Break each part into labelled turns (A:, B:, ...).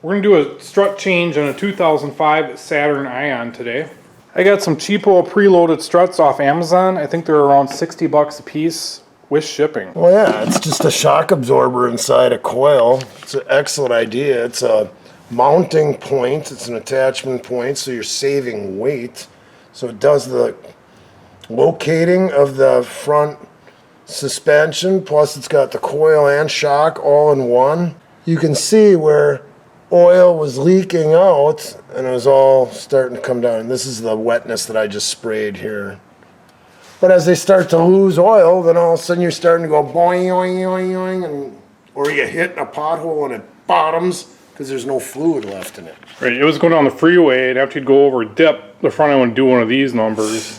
A: We're going to do a strut change on a 2005 Saturn Ion today. I got some cheapo preloaded struts off Amazon. I think they're around 60 bucks a piece with shipping.
B: Well, yeah, it's just a shock absorber inside a coil. It's an excellent idea. It's a mounting point. It's an attachment point, so you're saving weight. So it does the locating of the front suspension, plus it's got the coil and shock all in one. You can see where oil was leaking out and it was all starting to come down. This is the wetness that I just sprayed here. But as they start to lose oil, then all of a sudden you're starting to go boing, boing, boing, boing, or you hit a pothole and it bottoms because there's no fluid left in it.
A: Right, it was going down the freeway, and after you'd go over a dip, the front end would do one of these numbers.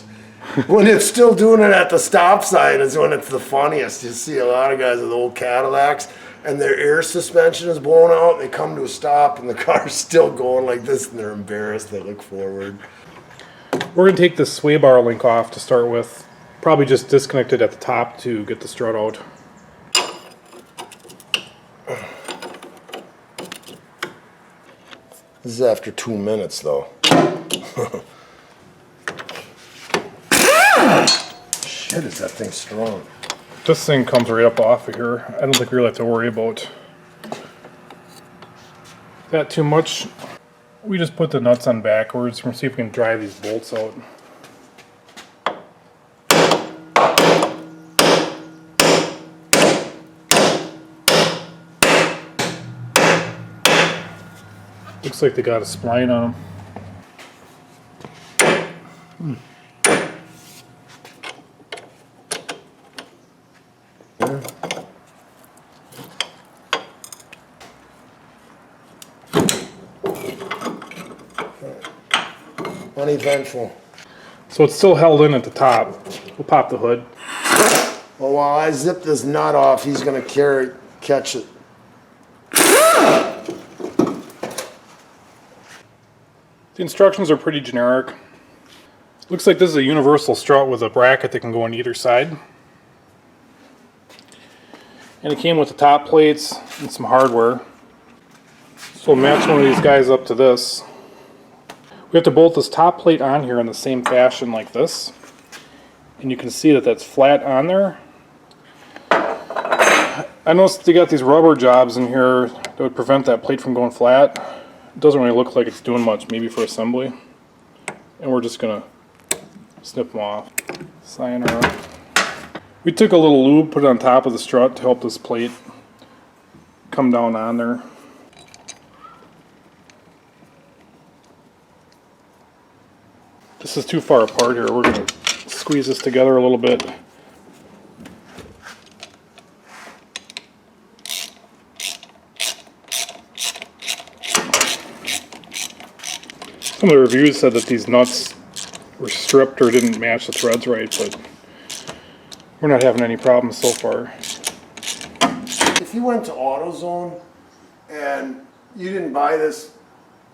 B: When it's still doing it at the stop sign is when it's the funniest. You see a lot of guys with old Cadillacs, and their air suspension is blown out, and they come to a stop, and the car's still going like this, and they're embarrassed. They look forward.
A: We're going to take this sway bar link off to start with. Probably just disconnect it at the top to get the strut out.
B: This is after 2 minutes, though. Shit, is that thing strong.
A: This thing comes right up off of here. I don't think we really have to worry about that too much. We just put the nuts on backwards. We're going to see if we can drive these bolts out. Looks like they got a spline on them.
B: Uneventful.
A: So it's still held in at the top. We'll pop the hood.
B: Well, while I zip this nut off, he's going to catch it.
A: The instructions are pretty generic. Looks like this is a universal strut with a bracket that can go on either side. And it came with the top plates and some hardware. So we'll match one of these guys up to this. We have to bolt this top plate on here in the same fashion like this. And you can see that that's flat on there. I noticed they got these rubber jobs in here that would prevent that plate from going flat. It doesn't really look like it's doing much, maybe for assembly. And we're just going to snip them off. Sayonara. We took a little lube, put it on top of the strut to help this plate come down on there. This is too far apart here. We're going to squeeze this together a little bit. Some of the reviews said that these nuts were stripped or didn't match the threads right, but we're not having any problems so far.
B: If you went to AutoZone and you didn't buy this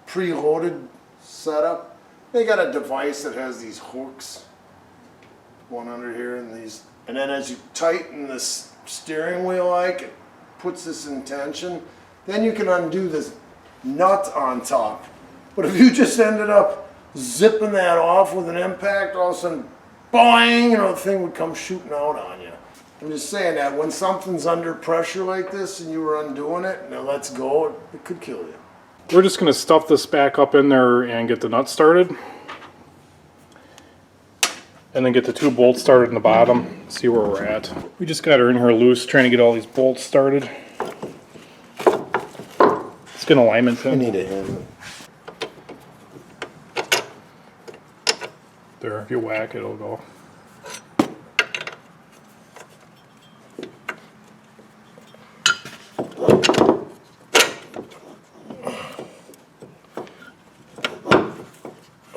B: preloaded setup, they got a device that has these hooks, one under here, and these, and then as you tighten this steering wheel, like it puts this in tension, then you can undo this nut on top. But if you just ended up zipping that off with an impact, all of a sudden, boing, the thing would come shooting out on you. I'm just saying that when something's under pressure like this and you were undoing it and it lets go, it could kill you.
A: We're just going to stuff this back up in there and get the nut started. And then get the two bolts started in the bottom, see where we're at. We just got her in here loose, trying to get all these bolts started. Let's get an alignment pin.
B: I need a hand.
A: There, if you whack it, it'll go.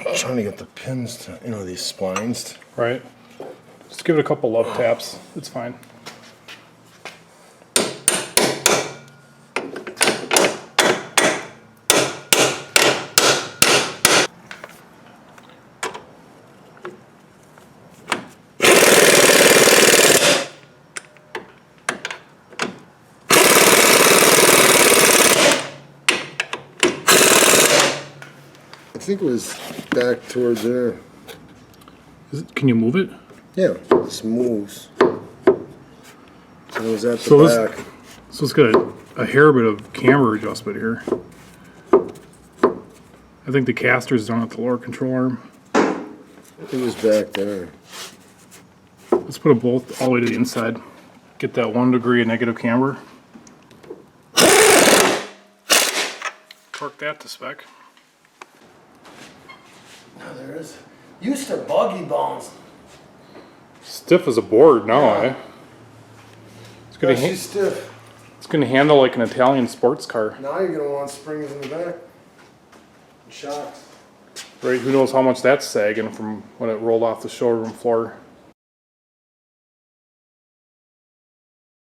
B: I'm trying to get the pins to, these splines.
A: Right. Just give it a couple love taps. It's fine.
B: think it was back towards there.
A: Can you move it?
B: Yeah, this moves. So it was at the
A: So
B: back.
A: So it's got a hair bit of camber adjustment here. I think the caster's down at the lower control arm.
B: It was back there.
A: Let's put a bolt all the way to the inside. Get that 1 degree of negative camber. Torque that to spec.
B: Oh, there is. Used to buggy bounce.
A: Stiff as a board now, eh? It's gonna,
B: She's stiff.
A: it's gonna handle like an Italian sports car.
B: Now you're gonna want springs in the back. And shocks.
A: Right, who knows how much that's sagging from when it rolled off the showroom floor.